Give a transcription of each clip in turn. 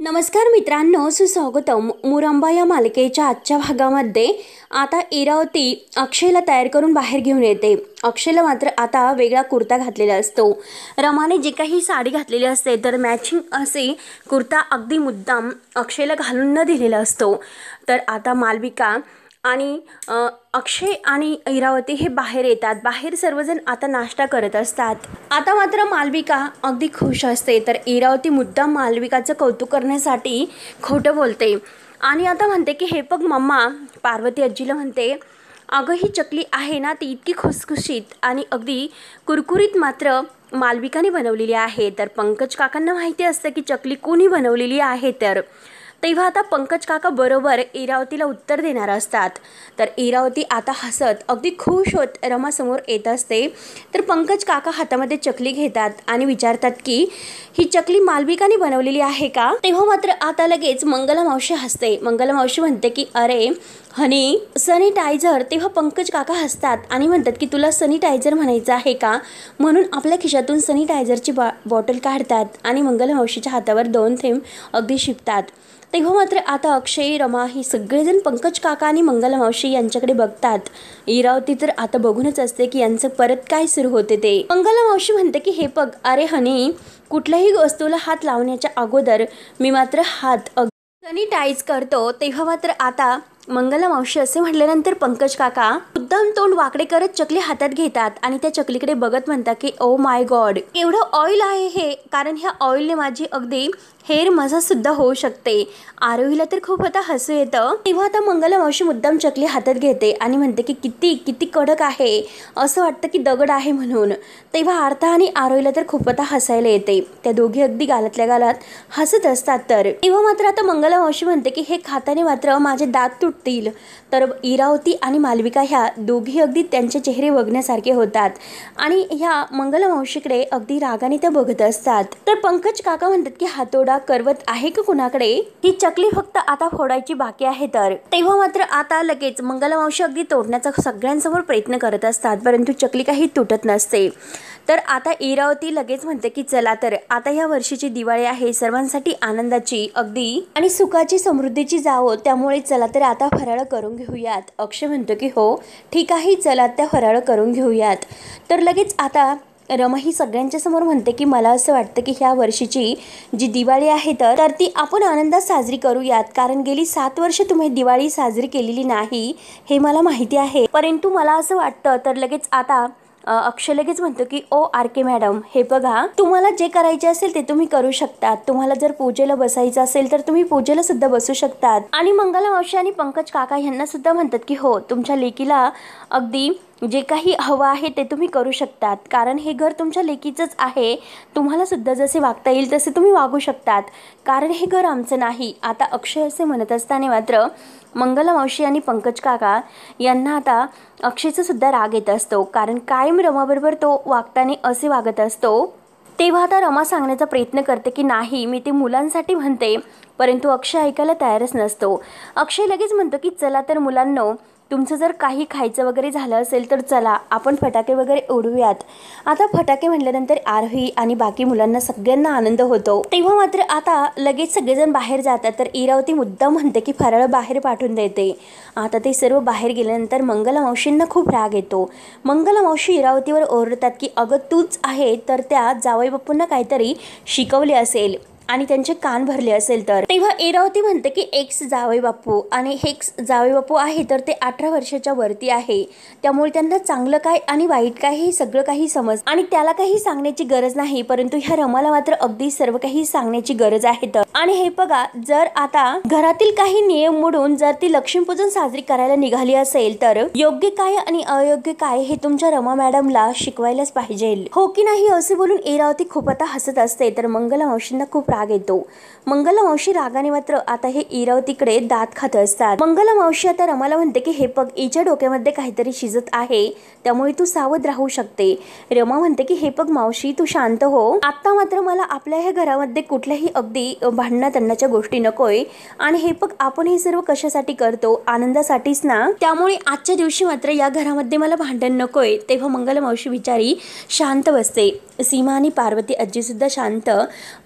नमस्कार मित्रांनो, सुस्वागतम. मुरंबा या मालिकेच्या आजच्या भागामध्ये आता इरावती अक्षयला तयार करून बाहेर घेऊन येते. अक्षयला मात्र आता वेगळा कुर्ता घातलेला असतो. रमाने जे काही साडी घातलेली असते तर मॅचिंग असे कुर्ता अगदी मुद्दाम अक्षयला घालून न दिलेला असतो. तर आता मालविका आणि अक्षय आणि इरावती हे बाहेर येतात. बाहेर सर्वजण आता नाश्ता करत असतात. आता मात्र मालविका अगदी खुश असते. तर इरावती मुद्दाम मालविकाचं कौतुक करण्यासाठी खोटं बोलते आणि आता म्हणते की हे बघ मम्मा. पार्वती आजीला म्हणते, अगं ही चकली आहे ना ती इतकी खुसखुशीत आणि अगदी कुरकुरीत मात्र मालविकाने बनवलेली आहे. तर पंकज काकांना माहिती असतं की चकली कोणी बनवलेली आहे. तर तेव्हा आता पंकज काका बरोबर इरावतीला उत्तर देणार असतात. तर इरावती आता हसत अगदी खुश होत रमासमोर येत असते. तर पंकज काका हातामध्ये चकली घेतात आणि विचारतात की ही चकली मालविकाने बनवलेली आहे का. तेव्हा मात्र आता लगेच मंगला मावशी हसते. मंगला मावशी म्हणते की अरे हनी सॅनिटायझर. तेव्हा पंकज काका हसतात आणि म्हणतात की तुला सॅनिटायझर म्हणायचं आहे का. म्हणून आपल्या खिशातून सॅनिटायझरची बॉटल काढतात आणि मंगला मावशीच्या हातावर 2 थेंब अगदी शिंपतात. तेव्हा मात्र आता अक्षय, रमा ही सगळेजण पंकज काका आणि मंगला मावशी यांच्याकडे बघतात. इरावती तर आता बघूनच असते की यांचं परत काय सुरू होते ते. मंगला मावशी म्हणते की हे बघ अरे हनी, कुठल्याही वस्तूला हात लावण्याच्या अगोदर मी मात्र हात सॅनिटाईज करतो. तेव्हा मात्र आता मंगला मावशी असे म्हटल्यानंतर पंकज काका मुद्दाम तोंड वाकडे करत चकली हातात घेतात आणि त्या चकलीकडे बघत म्हणतात की ओ माय गॉड, एवढं ऑइल आहे हे. कारण ह्या ऑइलने माझी अगदी हेअर मसाज सुद्धा होऊ शकते. आरोहीला तर खूप आता हसू येतं. तेव्हा आता मंगला मावशी मुद्दाम चकली हातात घेते आणि म्हणते की किती किती कडक आहे, असं वाटतं की दगड आहे म्हणून. तेव्हा आर्था आणि आरोहीला तर खूप आता हसायला येते. त्या दोघी अगदी गालातल्या गालात हसत असतात. तर तेव्हा मात्र आता मंगला मावशी म्हणते की हे खाताने मात्र माझे दात तुटतील. तर इरावती आणि मालविका ह्या दोघी अगदी त्यांचे चेहरे बघण्यासारखे होतात आणि ह्या मंगला मावशीकडे अगदी रागाने त्या बघत असतात. तर पंकज काका म्हणतात की हातोडा करवत आहे का कुणाकडे, ही चकली फक्त आता फोडायची बाकी आहे. तर तेव्हा मात्र आता लगेच मंगला मावशी अगदी तोडण्याचा सगळ्यांसमोर प्रयत्न करत असतात, परंतु चकली काही तुटत नसते. तर आता इरावती लगेच म्हणते की चला तर आता ह्या वर्षीची दिवाळी आहे, सर्वांसाठी आनंदाची अगदी आणि सुखाची समृद्धीची जावो, त्यामुळे चला तर आता फराळ करून घेऊयात. अक्षय म्हणतो की हो ठीक आहे, चला त्या फराळ करून घेऊयात. तर लगेच आता रमा ही सगळ्यांच्या समोर म्हणते की मला असं वाटतं की ह्या वर्षीची जी दिवाळी आहे तर ती आपण आनंदात साजरी करूयात. कारण गेली 7 वर्ष तुम्ही दिवाळी साजरी केलेली नाही हे मला माहिती आहे, परंतु मला असं वाटतं. तर लगेच आता अक्षय लगेच म्हणतो की ओ आर के मॅडम, हे बघा तुम्हाला जे करायचे असेल ते तुम्ही करू शकतात. तुम्हाला जर पूजेला बसायचं असेल तर तुम्ही पूजेला सुद्धा बसू शकतात. आणि मंगला मावशी आणि पंकज काका यांना सुद्धा म्हणतात की हो तुमच्या लेकीला अगदी जे काही हवं आहे ते तुम्ही करू शकतात. कारण हे घर तुमच्या लेकीचंच आहे. तुम्हाला सुद्धा जसे वागता येईल तसे तुम्ही वागू शकतात, कारण हे घर आमचं नाही. आता अक्षय असे म्हणत असताना मात्र मंगला मावशी आणि पंकज काका यांना आता अक्षयचा सुद्धा राग येत असतो. कारण कायम रमाबरोबर तो वागताना असे वागत असतो. तेव्हा आता रमा सांगण्याचा प्रयत्न करते की नाही मी ते मुलांसाठी म्हणते, परंतु अक्षय ऐकायला तयारच नसतो. अक्षय लगेच म्हणतो की चला तर मुलांनो, तुमचं जर काही खायचं वगैरे झालं असेल तर चला आपण फटाके वगैरे उडवूयात. आता फटाके म्हटल्यानंतर आरोही आणि बाकी मुलांना सगळ्यांना आनंद होतो. तेव्हा मात्र आता लगेच सगळेजण बाहेर जातात. तर इरावती मुद्दाम म्हणते की फराळ बाहेर पाठवून देते. आता ते सर्व बाहेर गेल्यानंतर मंगला मावशींना खूप राग येतो. मंगला मावशी इरावतीवर ओरडतात की अगं तूच आहे तर त्या जावई बापूंना काहीतरी शिकवले असेल आणि त्यांचे कान भरले असेल. तर तेव्हा इरावती म्हणते की एक्स जावई बापू आणि हेक्स जावई बापू आहे तर ते 18 वर्षाच्या वरती आहे, त्यामुळे त्यांना चांगलं काय आणि वाईट काय हे सगळं काही समज आणि त्याला काही सांगण्याची गरज नाही. परंतु ह्या रमाला मात्र अगदी सर्व काही सांगण्याची गरज आहे. तर आणि हे बघा, जर आता घरातील काही नियम मोडून जर ती लक्ष्मीपूजन साजरी करायला निघाली असेल तर योग्य काय आणि अयोग्य काय हे तुमच्या रमा मॅडमला शिकवायलाच पाहिजे, हो की नाही. असे बोलून इरावती खूप आता हसत असते. तर मंगला मावशींना खूप राग येतो. मंगला मावशी रागाने मात्र आता हे इरावतीकडे दात खात असतात. मंगला मावशी आता रमाला म्हणते की हे बघ हिच्या डोक्यामध्ये काहीतरी शिजत आहे, त्यामुळे तू सावध राहू शकते. रमा म्हणते की हे बघ मावशी तू शांत हो, आता मात्र मला आपल्या ह्या घरामध्ये कुठल्याही अगदी भांडणा तंडाच्या गोष्टी नकोय. आणि हे बघ आपण हे सर्व कशासाठी करतो, आनंदासाठीच ना, त्यामुळे आजच्या दिवशी मात्र या घरामध्ये मला भांडण नकोय. तेव्हा मंगला मावशी बिचारी शांत बसते सीमा आणि पार्वती आजीसुद्धा शांत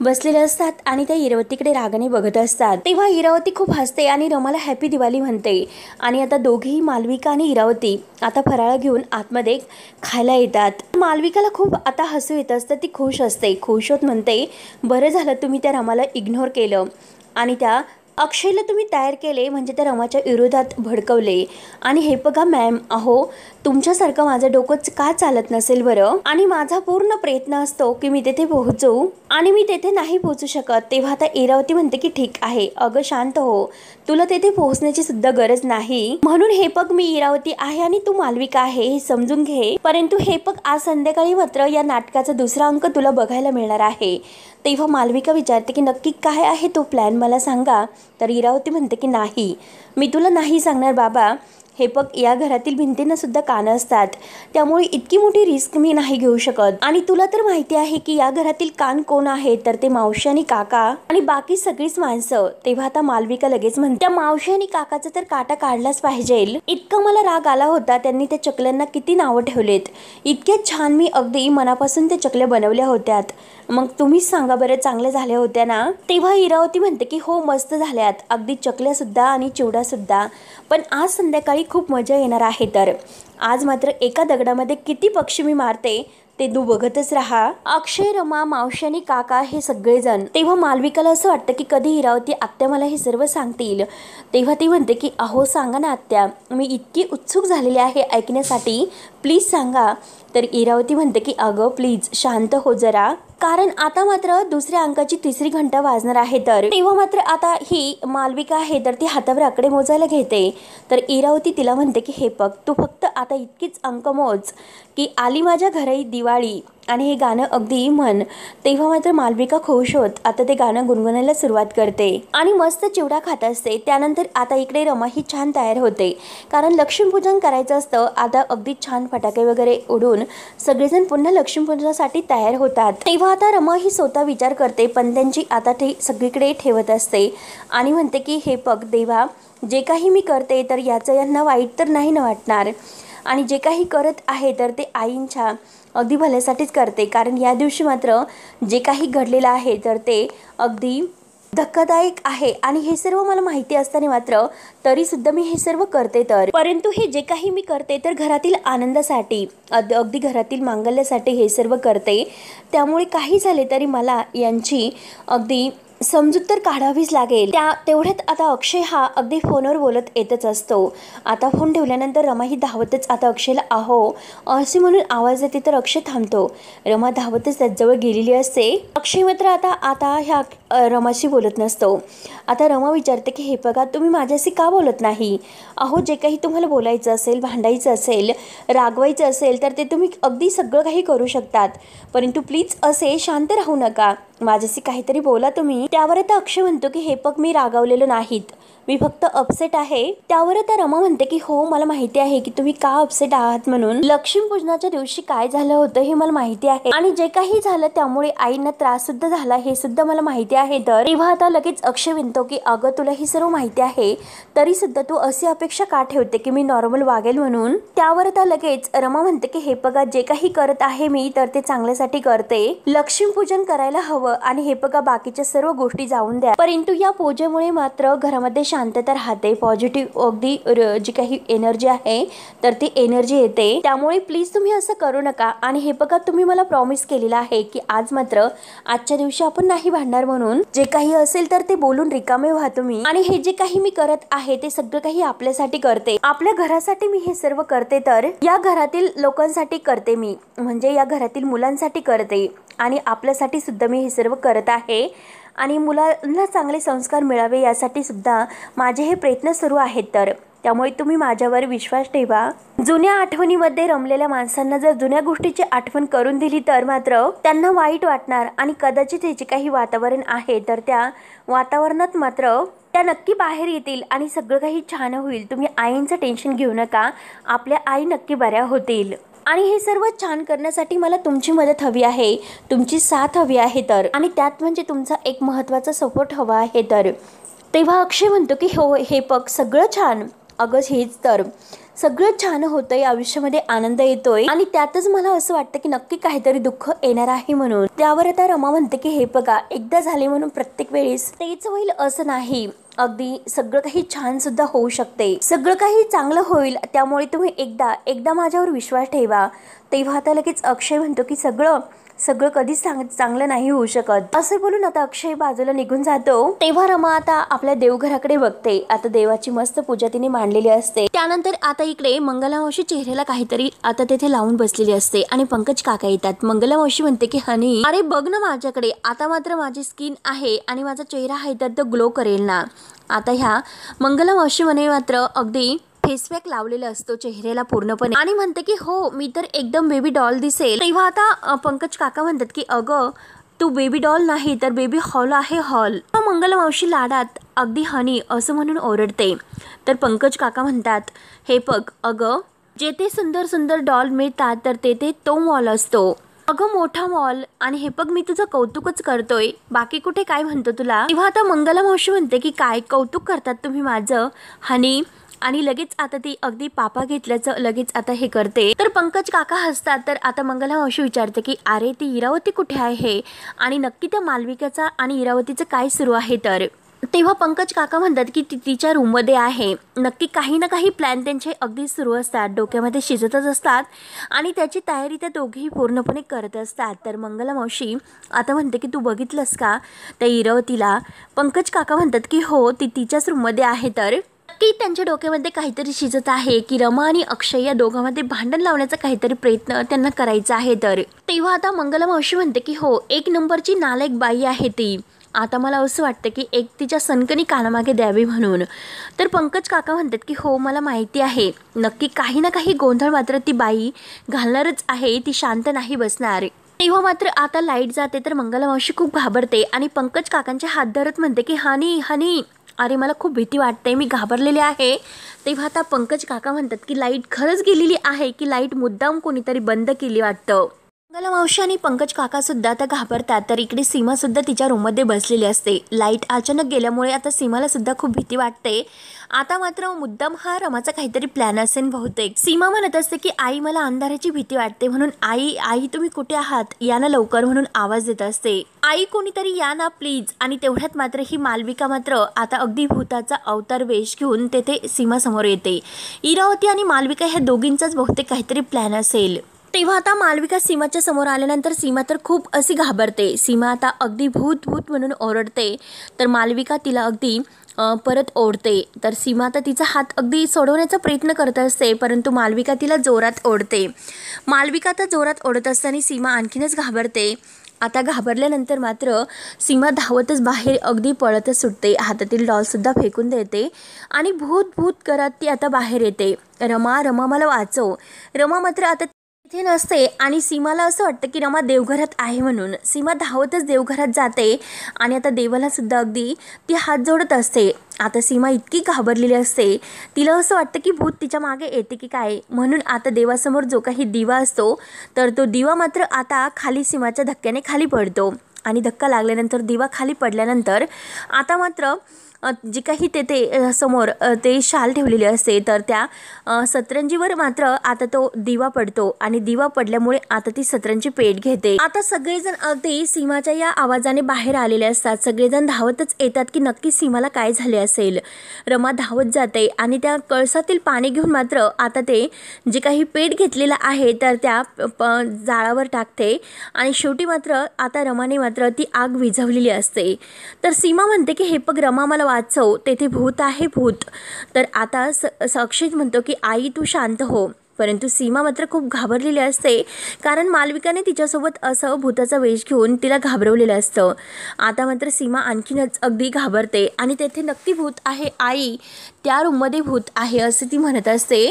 बसलेले असतात आणि त्या इरावतीकडे रागाने बघत असतात। तेव्हा इरावती खूप हसते आणि रमाला हॅपी दिवाळी म्हणते आणि आता दोघेही मालविका आणि इरावती आता फराळ घेऊन आतमध्ये खायला येतात। मालविकाला खूप आता हसू येत असतं, ती खुश असते, खुश होत म्हणते बरं झालं तुम्ही त्या रमाला इग्नोर केलं आणि त्या अक्षयला तुम्ही तयार केले, म्हणजे त्या रमाच्या विरोधात भडकवले। आणि हे बघा मॅम, अहो तुमच्यासारखं माझं डोकंच का चालत नसेल बरं, आणि माझा पूर्ण प्रयत्न असतो की मी तेथे पोहोचू आणि मी तेथे नाही पोहोचू शकत। तेव्हा आता इरावती म्हणते की ठीक आहे, अगं शांत हो, तुला तेथे पोहोचण्याची सुद्धा गरज नाही, म्हणून हे बघ मी इरावती आहे आणि तू मालविका आहे हे समजून घे। परंतु हे बघ आज संध्याकाळी मात्र या नाटकाचा दुसरा अंक तुला बघायला मिळणार आहे। तेव्हा मालविका विचारते की नक्की काय आहे तो प्लॅन, मला सांगा। तर इरावती म्हणते की नाही, मी तुला नाही सांगणार बाबा, हे बघ या घरातील भिंतींना सुद्धा कानं असतात, त्यामुळे इतकी मोठी रिस्क मी नाही घेऊ शकत। आणि तुला तर माहिती आहे की या घरातील कान कोण आहे, तर ते मावशी आणि काका आणि बाकी सगळीच माणसं। तेव्हा आता मालविका लगेच म्हणते त्या मावशी आणि काकाचा तर काटा काढलाच पाहिजे, इतका मला राग आला होता, त्यांनी त्या चकल्यांना किती नावं ठेवलेत, इतक्या छान मी अगदी मनापासून त्या चकल्या बनवल्या होत्यात, मग तुम्हीच सांगा बरं चांगल्या झाल्या होत्या ना। तेव्हा इरावती म्हणते की हो मस्त झाल्यात, अगदी चकल्या सुद्धा आणि चिवडा सुद्धा, पण आज संध्याकाळी खूप मजा येणार आहे। तर आज मात्र एका दगडामध्ये किती पक्षी मी मारते ते तू बघतच राहा। अक्षय, रमा, मावशी आणि काका हे सगळेजण। तेव्हा मालविकाला असं वाटतं की कधी इरावती आत्या मला हे सर्व सांगतील। तेव्हा ती म्हणते की अहो सांगा ना आत्या, मी इतकी उत्सुक झालेली आहे ऐकण्यासाठी, प्लीज सांगा। तर इरावती म्हणते की अगं प्लीज शांत हो जरा, कारण आता मात्र दुसऱ्या अंकाची तिसरी घंटा वाजणार आहे। तर तेव्हा मात्र आता ही मालविका आहे तर ती हातावर आकडे मोजायला घेते। तर इरावती तिला म्हणते की हे बघ तू फक्त आता इतकीच अंक मोज की आली माझ्या घरी दिवाळी आणि हे गाणं अगदी म्हण। तेव्हा मात्र मालविका खुश होत आता ते गाणं गुणगुणायला सुरुवात करते आणि मस्त चिवडा खात असते। त्यानंतर आता इकडे रमा ही छान तयार होते, कारण लक्ष्मीपूजन करायचं असतं। आता अगदी छान फटाके वगैरे उडून सगळेजण पुन्हा लक्ष्मीपूजनासाठी तयार होतात। तेव्हा आता रमा ही स्वतः विचार करते, पण त्यांची आता ते सगळीकडे ठेवत असते आणि म्हणते की हे बघ देवा, जे काही मी करते तर याचं यांना वाईट तर नाही ना वाटणार, आणि जे काही करत आहे तर ते आईंच्या अगदी भल्यासाठीच करते, कारण या दिवशी मात्र जे काही घडलेलं आहे तर ते अगदी धक्कादायक आहे आणि हे सर्व मला माहिती असताना मात्र तरी सुद्धा मी हे सर्व करते। तर परंतु हे जे काही मी करते तर घरातील आनंदासाठी, अगदी घरातील मांगल्यासाठी हे सर्व करते, त्यामुळे काही झाले तरी मला यांची अगदी समजूत तर काढावीच लागेल। तेवढ्यात आता अक्षय हा अगदी फोनवर बोलत येतच असतो। आता फोन ठेवल्यानंतर रमा ही धावतच आता अक्षयला अहो असे म्हणून आवाज येते तर अक्षय थांबतो। रमा धावतच त्याजवळ गेलेली असते। अक्षय मात्र आता ह्या रमाशी बोलत नसतो। आता रमा विचारते की हे बघा तुम्ही माझ्याशी का बोलत नाही, अहो जे काही तुम्हाला बोलायचं असेल, भांडायचं असेल, रागवायचं असेल तर ते तुम्ही अगदी सगळं काही करू शकतात, परंतु प्लीज असे शांत राहू नका, माझ्याशी काहीतरी बोला तुम्ही। त्यावर आता अक्षय म्हणतो की हे बघ मी रागावलेलो नाहीत, मी फक्त अपसेट आहे। त्यावर आता रमा म्हणते की हो मला माहिती आहे की तुम्ही का अपसेट आहात म्हणून, लक्ष्मीपूजनाच्या दिवशी काय झालं होतं हे मला माहिती आहे आणि जे काही झालं त्यामुळे आईंना त्रास सुद्धा झाला हे सुद्धा मला माहिती आहे। तर तेव्हा आता लगेच अक्षय म्हणतो की अगं तुला ही सर्व माहिती आहे तरी सुद्धा तू अशी अपेक्षा का ठेवते की मी नॉर्मल वागेल म्हणून। त्यावर आता लगेच रमा म्हणते की हे बघा जे काही करत आहे मी तर ते चांगल्यासाठी करते, लक्ष्मीपूजन करायला हवं आणि हे बघा बाकीच्या सर्व गोष्टी जाऊन द्या, परंतु या पूजेमुळे मात्र घरामध्ये शांतता राहते, पॉझिटिव्ह अगदी जी काही एनर्जी आहे तर ती एनर्जी येते, त्यामुळे प्लीज तुम्ही असं करू नका। आणि हे बघा तुम्ही मला प्रॉमिस केलेलं आहे की आज मात्र आजच्या दिवशी आपण नाही भांडणार, म्हणून जे काही असेल तर ते बोलून रिकामे व्हा तुम्ही, आणि हे जे काही मी करत आहे ते सगळं काही आपल्यासाठी करते, आपल्या घरासाठी मी हे सर्व करते, तर या घरातील लोकांसाठी करते मी, म्हणजे या घरातील मुलांसाठी करते आणि आपल्यासाठी सुद्धा मी हे सर्व करत आहे आणि मुलांना चांगले संस्कार मिळावे यासाठी सुद्धा माझे हे प्रयत्न सुरू आहेत। तर त्यामुळे तुम्ही माझ्यावर विश्वास ठेवा। जुन्या आठवणीमध्ये रमलेल्या माणसांना जर जुन्या गोष्टीची आठवण करून दिली तर मात्र त्यांना वाईट वाटणार आणि कदाचित हे जे काही वातावरण आहे तर त्या वातावरणात मात्र त्या नक्की बाहेर येतील आणि सगळं काही छान होईल। तुम्ही आईंचं टेन्शन घेऊ नका, आपल्या आई नक्की बऱ्या होतील आणि हे सर्व छान करण्यासाठी मला तुमची मदत हवी आहे, तुमची साथ हवी आहे, तर आणि त्यात म्हणजे तुमचा एक महत्त्वाचा सपोर्ट हवा आहे। तर तेव्हा अक्षय म्हणतो की हो हे बघ सगळं छान, अगं हेच तर सगळं छान होतंय, आयुष्यामध्ये आनंद येतोय आणि त्यातच मला असं वाटतं की नक्की काहीतरी दुःख येणार आहे म्हणून. त्यावर आता रमा म्हणते की हे बघा, एकदा झाले म्हणून प्रत्येक वेळेस तेच होईल असं नाही. अगदी सगळं काही छान सुद्धा होऊ शकते, सगळं काही चांगलं होईल. त्यामुळे तुम्ही एकदा माझ्यावर विश्वास ठेवा. तेव्हा आता लगेच अक्षय म्हणतो की सगळं कधीच चांगलं नाही होऊ शकत. असे बोलून आता अक्षय बाजूला निघून जातो. तेव्हा रमा आता आपल्या देवघराकडे बघते. आता देवाची मस्त पूजा तिने मांडलेली असते. त्यानंतर आता इकडे मंगला मावशी चेहऱ्याला काहीतरी आता तेथे लावून बसलेली असते आणि पंकज काका येतात. मंगला मावशी म्हणते की हनी, अरे बघ ना माझ्याकडे, आता मात्र माझी स्किन आहे आणि माझा चेहरा आहे तर तो ग्लो करेल ना. आता ह्या मंगला मावशी म्हणे मात्र अगदी फेसपॅक लावलेला असतो चेहऱ्याला पूर्णपणे आणि म्हणते की हो, मी तर एकदम बेबी डॉल दिसेल. तेव्हा आता पंकज काका म्हणतात की अगं, तू बेबी डॉल नाही तर बेबी हॉल आहे, हॉल. मंगला मावशी लाडात अगदी हनी असं म्हणून ओरडते. तर पंकज काका म्हणतात, हे बघ अगं, जेथे सुंदर सुंदर डॉल मिळतात तर तेथे तो मॉल असतो, अगं मोठा मॉल. आणि हे बघ, मी तुझं कौतुकच करतोय, बाकी कुठे काय म्हणतो तुला. तेव्हा आता मंगला मावशी म्हणते की काय कौतुक करतात तुम्ही माझं हनी. आणि लगेच आता ती अगदी पापा घेतल्याचं लगेच आता हे करते. तर पंकज काका हसतात. तर आता मंगला मावशी विचारते की अरे ती इरावती कुठे आहे आणि नक्की त्या मालविकाचा आणि इरावतीचं काय सुरू आहे. तर तेव्हा पंकज काका म्हणतात की ती तिच्या रूममध्ये आहे. नक्की काही ना काही प्लॅन त्यांचे अगदी सुरू असतात, डोक्यामध्ये शिजतच असतात आणि त्याची तयारी त्या दोघेही पूर्णपणे करत असतात. तर मंगला मावशी आता म्हणते की तू बघितलंस का त्या इरावतीला. पंकज काका म्हणतात की हो, ती तिच्याच रूममध्ये आहे. तर की त्यांच्या डोक्यामध्ये काहीतरी शिजत आहे की रमा आणि अक्षय या दोघांमध्ये भांडण लावण्याचा काहीतरी प्रयत्न त्यांना करायचा आहे. तर तेव्हा आता मंगला मावशी म्हणते की हो, एक नंबरची नालायक बाई आहे ती. आता मला असं वाटतं की एक तिच्या सनकनी कानामागे द्यावी म्हणून. तर पंकज काका म्हणतात की हो, मला माहिती आहे, नक्की काही ना काही गोंधळ मात्र ती बाई घालणारच आहे, ती शांत नाही बसणार. तेव्हा मात्र आता लाईट जाते. तर मंगला मावशी खूप घाबरते आणि पंकज काकांचे हात धरत म्हणते की हनी हनी, अरे मला खूप भीती वाटते, मी घाबरलेले आहे. तेव्हा आता पंकज काका म्हणतात की लाईट खरंच गेलेली आहे की लाईट मुद्दाम कोणीतरी बंद केली वाटतं. मंगला मावशी आणि पंकज काका सुद्धा आता घाबरतात. तर इकडे सीमा सुद्धा तिच्या रूममध्ये बसलेली असते. लाईट अचानक गेल्यामुळे आता सीमाला सुद्धा खूप भीती वाटते. आता मात्र मुद्दाम हा रमाचा काहीतरी प्लॅन असेल बहुतेक. सीमा म्हणत असते की आई, मला अंधाराची भीती वाटते म्हणून आई तुम्ही कुठे आहात, या ना लवकर म्हणून आवाज देत असते. आई कोणीतरी या ना प्लीज. आणि तेवढ्यात मात्र ही मालविका मात्र आता अगदी भूताचा अवतार वेश घेऊन तेथे सीमा समोर येते. इरावती आणि मालविका ह्या दोघींचाच बहुतेक काहीतरी प्लॅन असेल. तेव्हा आता मालविका सीमाच्या समोर आल्यानंतर सीमा तर खूप अशी घाबरते. सीमा आता अगदी भूत म्हणून ओरडते. तर मालविका तिला अगदी परत ओढते. तर सीमा आता तिचा हात अगदी सोडवण्याचा प्रयत्न करत असते, परंतु मालविका तिला जोरात ओढते. मालविका आता जोरात ओढत असताना सीमा आणखीनच घाबरते. आता घाबरल्यानंतर मात्र सीमा धावतच बाहेर अगदी पळतच सुटते. हातातील डॉलसुद्धा फेकून देते आणि भूत करत ती आता बाहेर येते. रमा मला वाचव. रमा मात्र आता तिथे नसते आणि सीमाला असं वाटतं की रमा देवघरात आहे म्हणून. सीमा धावतच देवघरात जाते आणि आता देवाला सुद्धा अगदी ती हात जोडत असते. आता सीमा इतकी घाबरलेली असते, तिला असं वाटतं की भूत तिच्या मागे येते की काय. म्हणून आता देवासमोर जो काही दिवा असतो तर तो दिवा मात्र आता खाली सीमाच्या धक्क्याने खाली पडतो आणि धक्का लागल्यानंतर दिवा खाली पडल्यानंतर आता मात्र जी काही तेथे समोर ते शाल ठेवलेली असते तर त्या सतरंजीवर मात्र आता तो दिवा पडतो आणि दिवा पडल्यामुळे आता ती सतरंजी पेट घेते. आता सगळेजण अगदी सीमाच्या या आवाजाने बाहेर आलेले असतात. सगळेजण धावतच येतात की नक्की सीमाला काय झाले असेल. रमा धावत जाते आणि त्या कळसातील पाणी घेऊन मात्र आता ते जे काही पेट घेतलेलं आहे तर त्या जाळावर टाकते आणि शेवटी मात्र आता रमाने मात्र ती आग विझवलेली असते. तर सीमा म्हणते की हे बघ रमा, मला वाचव, तेथे भूत आहे भूत. तर आता अक्षय म्हणतो की आई तू शांत हो. परंतु सीमा मात्र खूप घाबरलेली असते, कारण मालविकाने तिच्यासोबत असं भूताचा वेश घेऊन तिला घाबरवलेलं असतं. आता मात्र सीमा आणखीनच अगदी घाबरते आणि तेथे नक्की भूत आहे आई, त्या रूममध्ये भूत आहे असे ती म्हणत असते.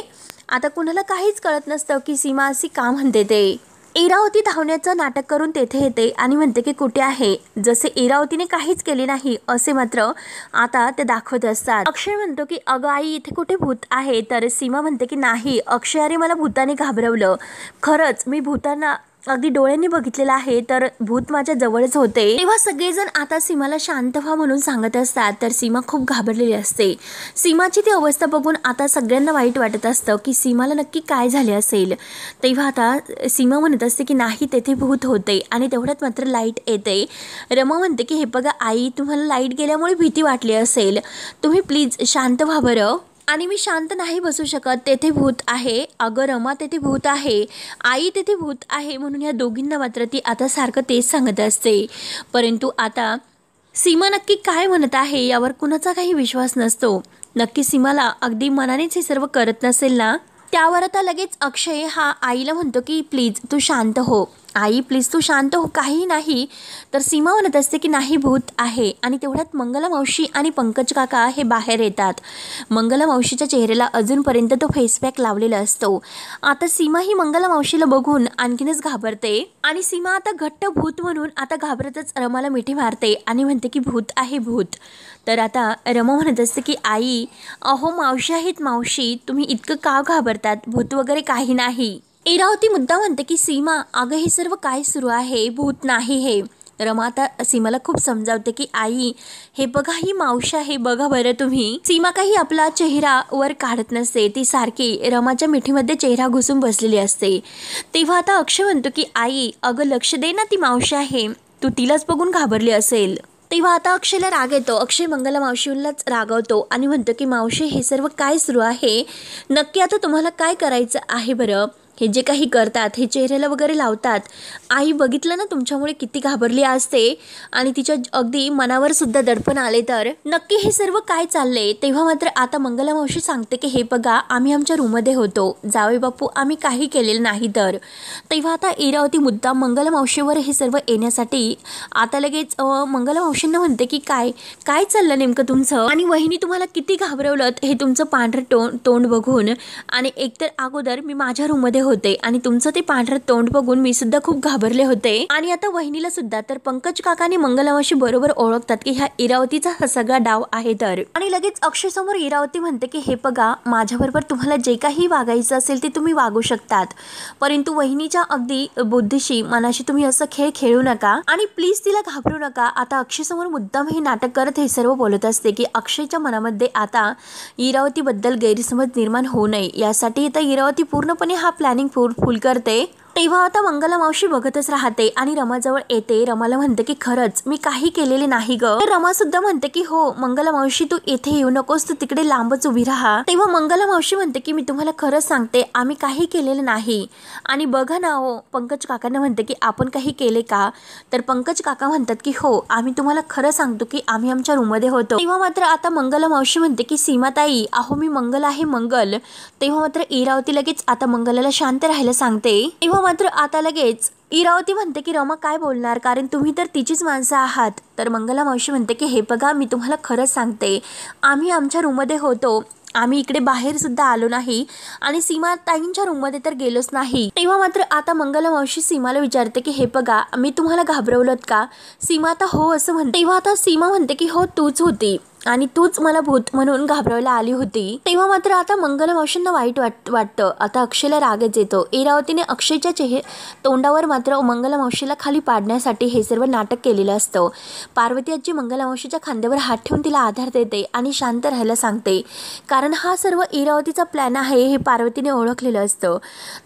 आता कुणाला काहीच कळत नसतं की सीमा अशी का म्हणते ते. इरावती धावण्याचं नाटक करून तेथे येते आणि म्हणते की कुठे आहे, जसे इरावतीने काहीच केले नाही असे मात्र आता ते दाखवत असतात. अक्षय म्हणतो की अगं आई, इथे कुठे भूत आहे. तर सीमा म्हणते की नाही अक्षय, अरे मला भूताने घाबरवलं, खरंच मी भूतांना अगदी डोळ्यांनी बघितलेलं आहे, तर भूत माझ्या जवळच होते. तेव्हा सगळेजण आता सीमाला शांत व्हा म्हणून सांगत असतात, तर सीमा खूप घाबरलेली असते. सीमाची ती अवस्था बघून आता सगळ्यांना वाईट वाटत असतं की सीमाला नक्की काय झाले असेल. तेव्हा आता सीमा म्हणत असते की नाही, तेथे भूत होते. आणि तेवढ्यात मात्र लाईट येते. रमा म्हणते की हे बघा आई, तुम्हाला लाईट गेल्यामुळे भीती वाटली असेल, तुम्ही प्लीज शांत व्हा बरं. आणि मी शांत नाही बसू शकत, तेथे भूत आहे. अगं रमा, तेथे भूत आहे. आई, तेथे भूत आहे. म्हणून या दोघींना मात्र ती आता सारखं तेच सांगत असते. परंतु आता सीमा नक्की काय म्हणत आहे यावर कुणाचा काही विश्वास नसतो. नक्की सीमाला अगदी मनानेच हे सर्व करत नसेल ना. त्यावर आता लगेच अक्षय हा आईला म्हणतो की प्लीज तू शांत हो. आई प्लीज तू शांत हो, काही नाही. तर सीमा म्हणत असते की नाही, भूत आहे. आणि तेवढ्यात मंगला मावशी आणि पंकज काका हे बाहेर येतात. मंगला मावशीच्या चेहऱ्याला अजूनपर्यंत तो फेसपॅक लावलेला असतो. आता सीमा ही मंगला मावशीला बघून आणखीनच घाबरते. आणि सीमा आता घट्ट भूत म्हणून आता घाबरतच रमाला मिठी मारते आणि म्हणते की भूत आहे, भूत. तर आता रमा म्हणत असते की आई, अहो मावशी आहेत मावशी, तुम्ही इतकं का घाबरतात, भूत वगैरे काही नाही. इरावती मुद्दा म्हणते की सीमा, अगं हे सर्व काय सुरू आहे, भूत नाही हे. रमा आता सीमाला खूप समजावते की आई, हे बघा ही मावशी आहे, बघा बरं तुम्ही. सीमा काही आपला चेहरा वर काढत नसते, ती सारखी रमाच्या मिठीमध्ये चेहरा घुसून बसलेली असते. तेव्हा आता अक्षय म्हणतो की आई, अगं लक्ष दे ना, ती मावशी आहे, तू तिलाच बघून घाबरली असेल. तेव्हा आता अक्षयला राग येतो. अक्षय मंगला मावशीलाच रागवतो आणि म्हणतो की मावशी, हे सर्व काय सुरू आहे, नक्की आता तुम्हाला काय करायचं आहे बरं. हे जे काही करतात, हे चेहऱ्याला वगैरे लावतात. आई बघितलं ना तुमच्यामुळे किती घाबरली असते आणि तिच्या अगदी मनावर सुद्धा दडपण आले, तर नक्की हे सर्व काय चाललंय. तेव्हा मात्र आता मंगला मावशी सांगते की हे बघा, आम्ही आमच्या रूममध्ये होतो, जावई बापू आम्ही काही केलेलं नाही. तर तेव्हा आता इरावती मुद्दा मंगला मावशीवर हे सर्व येण्यासाठी आता लगेच मंगला मावशींना म्हणते की काय काय चाललं नेमकं तुमचं, आणि वहिनी तुम्हाला किती घाबरवलं हे तुमचं पांढरं तोंड बघून. आणि एकतर अगोदर मी माझ्या रूममध्ये होते आणि तुमचं ते पांढरं तोंड बघून मी सुद्धा खूप घाबरले होते. आणि आता वहिनीला सुद्धा तर पंकज काकाने मंगला मावशी बरोबर ओळखतात की ह्या इरावतीचा हा सगळा डाव आहे. तर आणि लगेच अक्षय समोर इरावती म्हणते की हे बघा, माझ्याबरोबर तुम्हाला जे काही वागायचं असेल ते तुम्ही वागू शकतात, परंतु वहिनीच्या अगदी बुद्धीशी मनाशी तुम्ही असं खेळ खेळू नका आणि प्लीज तिला घाबरू नका. आता अक्षय समोर मुद्दाम हे नाटक करत हे सर्व बोलत असते की अक्षयच्या मनामध्ये आता इरावती बद्दल गैरसमज निर्माण होऊ नये यासाठी आता इरावती पूर्णपणे हा प्लॅनिंग फुल करते. तेव्हा आता मंगला मावशी बघतच राहते आणि रमाजवळ येते. रमाला म्हणते की खरंच मी काही केलेले नाही ग. तर रमा सुद्धा म्हणते की हो मंगला मावशी, तू येथे येऊ नकोस, तू तिकडे लांबच उभी राहा. तेव्हा मंगला मावशी म्हणते की मी तुम्हाला खरंच सांगते, आम्ही काही केलेलं नाही. आणि बघा ना हो, पंकज काकांना म्हणते की आपण काही केले का. तर पंकज काका म्हणतात की हो, आम्ही तुम्हाला खरं सांगतो की आम्ही आमच्या रूममध्ये होतो. तेव्हा मात्र आता मंगला मावशी म्हणते की सीमाताई, अहो मी मंगल आहे, मंगल. तेव्हा मात्र इरावती लगेच आता मंगलाला शांत राहायला सांगते. तेव्हा मात्र आता लगेच इरावती म्हणते की रमा काय बोलणार, कारण तुम्ही तर तिचीच माणसं आहात. तर मंगला मावशी म्हणते की हे बघा, मी तुम्हाला खरंच सांगते, आम्ही आमच्या रूममध्ये होतो, आम्ही इकडे बाहेर सुद्धा आलो नाही आणि सीमा ताईंच्या रूममध्ये तर गेलोच नाही. तेव्हा मात्र आता मंगला मावशी सीमाला विचारते की हे बघा, मी तुम्हाला घाबरवलंत का. सीमा आता हो असं म्हणते. तेव्हा आता सीमा म्हणते की हो तूच होती आणि तूच मला भूत म्हणून घाबरवायला आली होती. तेव्हा मात्र आता मंगला मावशींना वाईट वाटतं. आता अक्षयला रागच येतो. इरावतीने अक्षयच्या तोंडावर मात्र मंगला मावशीला खाली पाडण्यासाठी हे सर्व नाटक केलेलं असतं. पार्वती आजी मंगला मावशीच्या खांद्यावर हात ठेवून तिला आधार देते आणि शांत राहायला सांगते, कारण हा सर्व इरावतीचा प्लॅन आहे हे पार्वतीने ओळखलेलं असतं.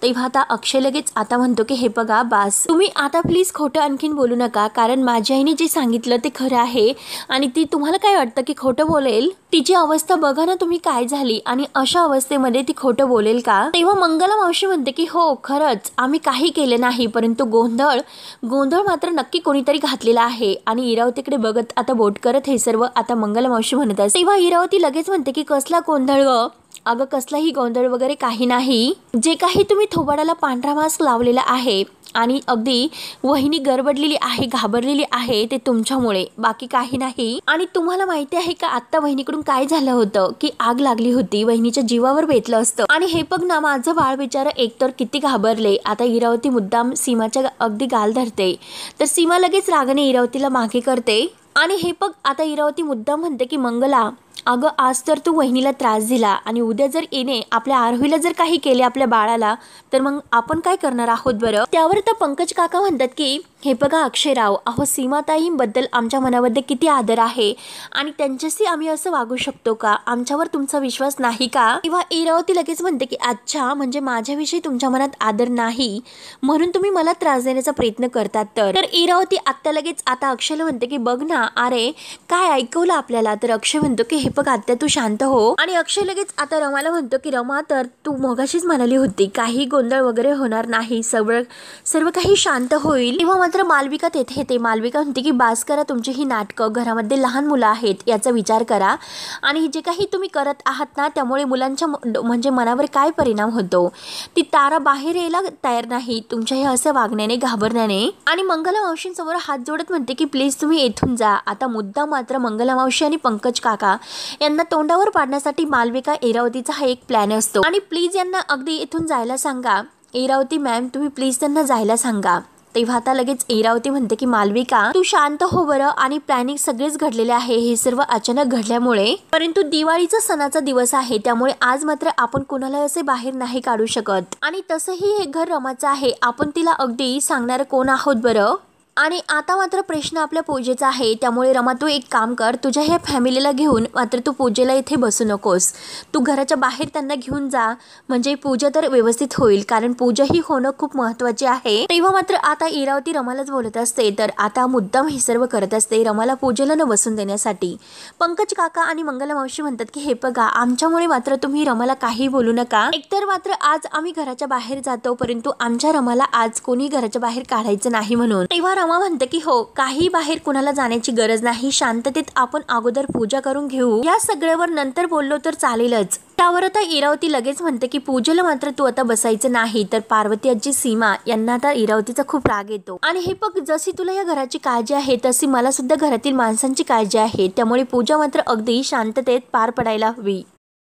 तेव्हा आता अक्षय लगेच आता म्हणतो की हे बघा बास, तुम्ही आता प्लीज खोटं आणखीन बोलू नका, कारण माझ्या आईने जे सांगितलं ते खरं आहे आणि ती तुम्हाला काय वाटतं की खोटं बोलेल. तिची अवस्था बघा ना तुम्ही काय झाली, आणि अशा अवस्थेमध्ये ती खोटं बोलेल का. तेव्हा मंगला मावशी म्हणते की हो खरंच आम्ही काही केले नाही, परंतु गोंधळ मात्र नक्की कोणीतरी घातलेला आहे. आणि इरावतीकडे बघत आता बोट करत हे सर्व आता मंगला मावशी म्हणत असते. तेव्हा इरावती लगेच म्हणते की कसला गोंधळ ग. अगं कसलाही गोंधळ वगैरे काही नाही, जे काही तुम्ही थोबाडाला पांढरा मास्क लावलेला आहे आणि अगदी वहिनी गडबडलेली आहे, घाबरलेली आहे, ते तुमच्यामुळे, बाकी काही नाही. आणि तुम्हाला माहिती आहे का आत्ता वहिनीकडून काय झालं होतं, की आग लागली होती, वहिनीच्या जीवावर बेतलं असतं. आणि हे बघ ना माझं बाळ बिचारा एकतर किती घाबरले. आता इरावती मुद्दाम सीमाच्या अगदी गाल धरते, तर सीमा लगेच रागाने इरावतीला मागे करते. आणि हे बघ आता इरावती मुद्दाम म्हणते की मंगला, अगं आज तर तू वहिनीला त्रास दिला आणि उद्या जर येणे आपल्या आरोहीला जर काही केले आपल्या बाळाला तर मग आपण काय करणार आहोत बरं. त्यावर तर पंकज काका म्हणतात की हे बघा अक्षयराव, अहो सीमाताईंबद्दल आमच्या मनामध्ये किती आदर आहे आणि त्यांच्याशी आम्ही असं वागू शकतो का, आमच्यावर तुमचा विश्वास नाही का. किंवा इरावती लगेच म्हणते की अच्छा म्हणजे माझ्याविषयी तुमच्या मनात आदर नाही म्हणून तुम्ही मला त्रास देण्याचा प्रयत्न करतात. तर इरावती आत्या लगेच आता अक्षयला म्हणते की बघ ना, अरे काय ऐकवलं आपल्याला. तर अक्षय म्हणतो की हे बघ आत्या तू शांत हो. आणि अक्षय लगेच आता रमाला म्हणतो की रमा तर तू मगाशीच म्हणाली होती काही गोंधळ वगैरे होणार नाही, सर्व काही शांत होईल. तेव्हा मात्र मालविका तेथे येते. मालविका म्हणते की बास करा तुमची ही नाटकं, घरामध्ये लहान मुलं आहेत याचा विचार करा आणि जे काही तुम्ही करत आहात ना त्यामुळे मुलांच्या म्हणजे मनावर काय परिणाम होतो. ती तारा बाहेर यायला तयार नाही तुमच्या हे असं वागण्याने, घाबरण्याने. आणि मंगला मावशींसमोर हात जोडत म्हणते की प्लीज तुम्ही येथून जा. आता मुद्दा मात्र मंगला मावशी आणि पंकज काका यांना तोंडावर पाडण्यासाठी मालविका इरावतीचा हा एक प्लॅन असतो. आणि प्लीज यांना अगदी इथून जायला सांगा. इरावती मॅम तुम्ही प्लीज त्यांना जायला सांगा. तेव्हा आता लगेच इरावती म्हणते की मालविका तू शांत हो बरं, आणि प्लॅनिंग सगळेच घडलेले आहे, हे सर्व अचानक घडल्यामुळे, परंतु दिवाळीचा सणाचा दिवस आहे त्यामुळे आज मात्र आपण कुणाला असे बाहेर नाही काढू शकत. आणि तसंही हे घर रमाचं आहे, आपण तिला अगदी सांगणार कोण आहोत बरं. आणि आता मात्र प्रश्न आपल्या पूजेचा आहे त्यामुळे रमा तू एक काम कर, तुझ्या ह्या फॅमिलीला घेऊन मात्र तू पूजेला इथे बसू नकोस, तू घराच्या बाहेर त्यांना घेऊन जा म्हणजे पूजा तर व्यवस्थित होईल, कारण पूजा ही होणं खूप महत्त्वाची आहे. तेव्हा मात्र आता इरावती रमालाच बोलत असते. तर आता मुद्दाम हे सर्व करत असते रमाला पूजेला न बसून देण्यासाठी. पंकज काका आणि मंगला मावशी म्हणतात की हे बघा आमच्यामुळे मात्र तुम्ही रमाला काही बोलू नका, एकतर मात्र आज आम्ही घराच्या बाहेर जातो परंतु आमच्या रमाला आज कोणी घराच्या बाहेर काढायचं नाही म्हणून. तेव्हा रमा म्हणते की हो काही बाहेर कुणाला जाण्याची गरज नाही, शांततेत आपण अगोदर पूजा करून घेऊ, या सगळ्यावर नंतर बोललो तर चालेलच. त्यावर आता इरावती लगेच म्हणते की पूजेला मात्र तू आता बसायचं नाही. तर पार्वती आजी सीमा यांना आता इरावतीचा खूप राग येतो. आणि हे बघ जशी तुला या घराची काळजी आहे तशी मला सुद्धा घरातील माणसांची काळजी आहे, त्यामुळे पूजा मात्र अगदी शांततेत पार पडायला हवी.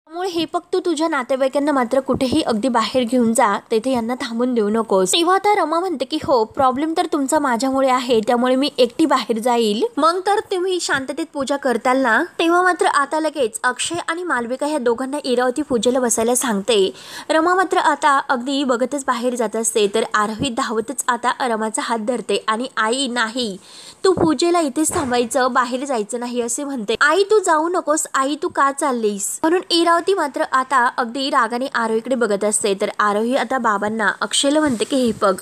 त्यामुळे हे फक्त तुझ्या नातेवाईकांना मात्र कुठेही अगदी बाहेर घेऊन जा, तेथे यांना थांबून देऊ नकोस. तेव्हा आता रमा म्हणते की हो प्रॉब्लेम तर तुमचा माझ्यामुळे आहे त्यामुळे मी एकटी बाहेर जाईल, मग तर तुम्ही शांततेत पूजा करताल ना. तेव्हा मात्र आता लगेच अक्षय आणि मालविका ह्या दोघांना इरावती पूजेला बसायला सांगते. रमा मात्र आता अगदी बघतच बाहेर जात असते. तर आरोही धावतच आता रमाचा हात धरते आणि आई नाही तू पूजेला इथेच थांबायचं, बाहेर जायचं नाही असे म्हणते. आई तू जाऊ नकोस, आई तू का चाललीस म्हणून इरावती मात्र आता अगदी रागाने आरोहीकडे बघत असते. तर आरोही आता बाबांना अक्षयला म्हणते की हे बघ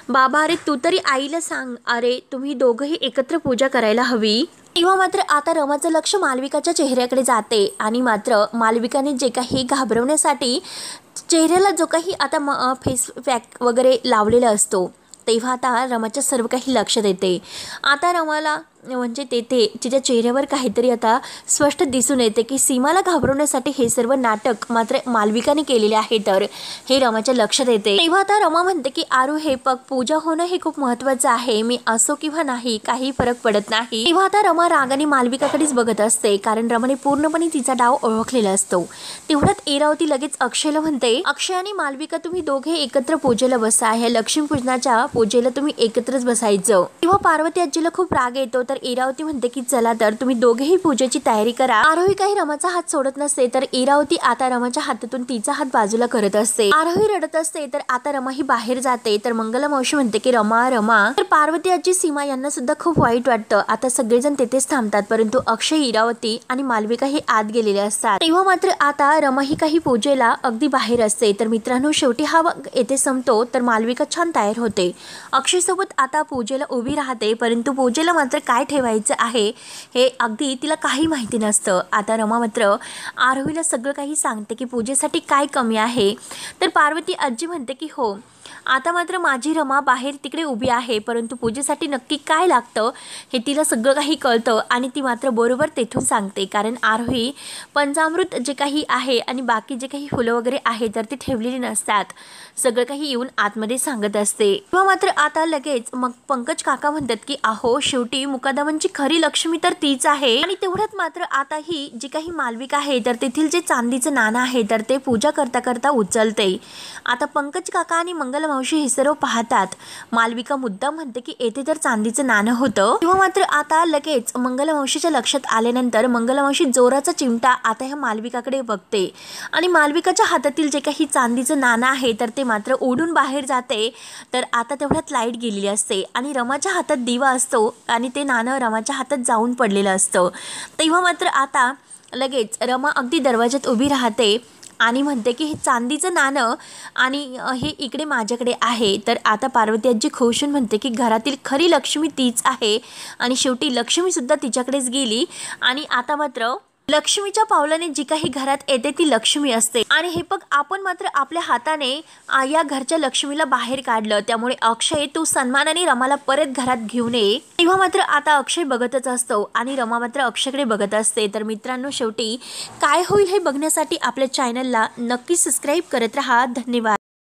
बाबा, अरे तू तरी आईला सांग, अरे तुम्ही दोघंही एकत्र पूजा करायला हवी. तेव्हा मात्र आता रमाचं लक्ष मालविकाच्या चेहऱ्याकडे जाते आणि मात्र मालविकाने जे काही घाबरवण्यासाठी चेहऱ्याला जो काही आता फेस पॅक वगैरे लावलेला असतो तेव्हा आता रमाच्या सर्व काही लक्षात येते. आता रमाला म्हणजे तेथे तिच्या चेहऱ्यावर काहीतरी आता स्पष्ट दिसून येते की सीमाला घाबरवण्यासाठी हे सर्व नाटक मात्र मालविकाने केलेले आहे. तर हे रमाच्या लक्षात येते. तेव्हा आता रमा म्हणते की आरू हे पग पूजा होणं हे खूप महत्त्वाचं आहे, मी असो किंवा नाही काही फरक पडत नाही. तेव्हा आता रमा रागाने मालविकाकडेच बघत असते कारण रमाने पूर्णपणे तिचा डाव ओळखलेला असतो. तेवढ्यात इरावती लगेच अक्षयला म्हणते अक्षय आणि मालविका तुम्ही दोघे एकत्र पूजेला बसा, ह्या लक्ष्मीपूजनाच्या पूजेला तुम्ही एकत्रच बसायचं. तेव्हा पार्वती आजीला खूप राग येतो. तर इरावती म्हणते की चला तर तुम्ही दोघेही पूजेची तयारी करा. आरोही काही रमाचा हात सोडत नसते. तर इरावती आता रमाच्या हातातून तिचा हात बाजूला करत असते. आरोही रडत असते. तर आता रमा ही बाहेर जाते. तर मंगला मावशी म्हणते की रमा रमा. तर पार्वती आजी सीमा यांना सुद्धा खूप वाईट वाटतं. आता सगळेजण तेथेच थांबतात परंतु अक्षय, इरावती आणि मालविका हे आत गेलेले असतात. तेव्हा मात्र आता रमा ही काही पूजेला अगदी बाहेर असते. तर मित्रांनो शेवटी हा येथे संपतो. तर मालविका छान तयार होते. अक्षय सोबत आता पूजेला उभी राहते परंतु पूजेला मात्र काय ठेवायचं आहे हे अगदी तिला काही माहिती नसतं. आता रमा मात्र आरोहीला सगळं काही सांगते की पूजेसाठी काय कमी आहे. तर पार्वती आजी म्हणते की हो आता मात्र माझी रमा बाहेर तिकडे उभी आहे परंतु पूजेसाठी नक्की काय लागतं हे तिला सगळं काही कळतं आणि ती मात्र बरोबर तेथून सांगते कारण आरोही पंचामृत जे काही आहे आणि बाकी जे काही फुलं वगैरे आहे तर ती ठेवलेली नसतात, सगळं काही येऊन आतमध्ये सांगत असते. किंवा मात्र आता लगेच मग पंकज काका म्हणतात की अहो शेवटी मुकादमांची खरी लक्ष्मी तर तीच आहे. आणि तेवढ्यात मात्र आता ही जी काही मालविका आहे तर तेथील जे चांदीचं नाणं आहे तर ते पूजा करता करता उचलते. आता पंकज काका आणि मंगल मंगलमावशी हे सर्व पाहतात मालविका मुद्दाम म्हणते की येथे तर चांदीचं नाणं होतं। तेव्हा मात्र आता लगेच मंगलमावशीच्या लक्षात आल्यानंतर मंगलमावशी जोराचा चिमटा आता ह्या मालविकाकडे बघते आणि मालविकाच्या हातातील जे काही चांदीचं नाणं आहे तर ते मात्र उडून बाहेर जाते। तर आता तेवढ्यात लाईट गेलेली असते आणि रमाच्या हातात दिवा असतो आणि ते नाणं रमाच्या हातात जाऊन पडलेलं असतं। तेव्हा मात्र आता लगेच रमा अगदी दरवाज्यात उभी राहते आणि म्हणते की हे चांदीचं नाणं आणि हे इकडे माझ्याकडे आहे। तर आता पार्वती आजी खुश होऊन म्हणते की घरातील खरी लक्ष्मी तीच आहे आणि शेवटी लक्ष्मीसुद्धा तिच्याकडेच गेली आणि आता मात्र लक्ष्मीच्या पावलाने जी काही घरात येते ती लक्ष्मी असते। आणि हे बघ आपण मात्र आपल्या हाताने या घरच्या लक्ष्मीला बाहेर काढलं, त्यामुळे अक्षय तू सन्मानाने रमाला परत घरात घेऊन ये। तेव्हा मात्र आता अक्षय बघतच असतो आणि रमा मात्र अक्षयकडे बघत असते। तर मित्रांनो, शेवटी काय होईल हे बघण्यासाठी आपल्या चॅनलला नक्की सबस्क्राईब करत राहा। धन्यवाद।